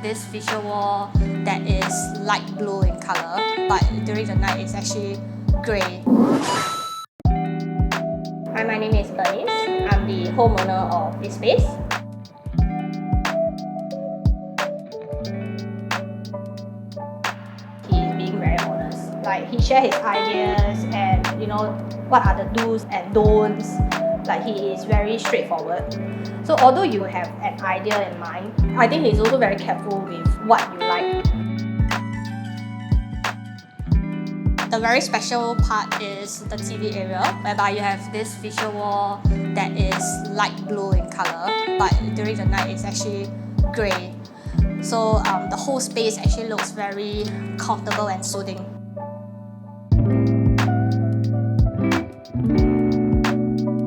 This feature wall that is light blue in color, but during the night it's actually grey. Hi, my name is Bernice. I'm the homeowner of this space. He's being very honest. Like, he shares his ideas and what are the do's and don'ts. Like, he is very straightforward. So although you have an idea in mind, I think he's also very careful with what you like. The very special part is the TV area, whereby you have this feature wall that is light blue in color, but during the night it's actually grey. So the whole space actually looks very comfortable and soothing.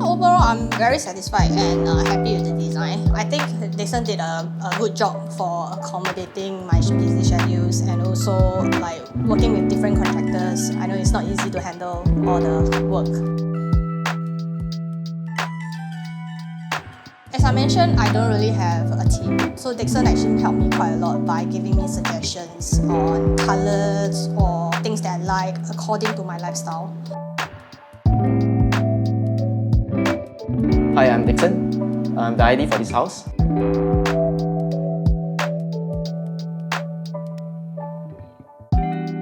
Overall, I'm very satisfied and happy with the design. I think Dixon did a good job for accommodating my busy schedules and also like working with different contractors. I know it's not easy to handle all the work. As I mentioned, I don't really have a team. So Dixon actually helped me quite a lot by giving me suggestions on colours or things that I like according to my lifestyle. Hi, I'm Dixon. I'm the ID for this house.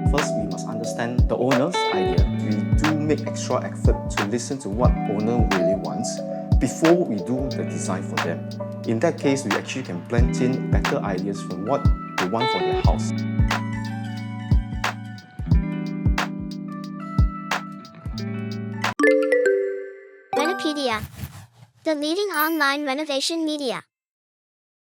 First, we must understand the owner's idea. We do make extra effort to listen to what owner really wants before we do the design for them. In that case, we actually can blend in better ideas from what they want for their house. Renopedia, the leading online renovation media.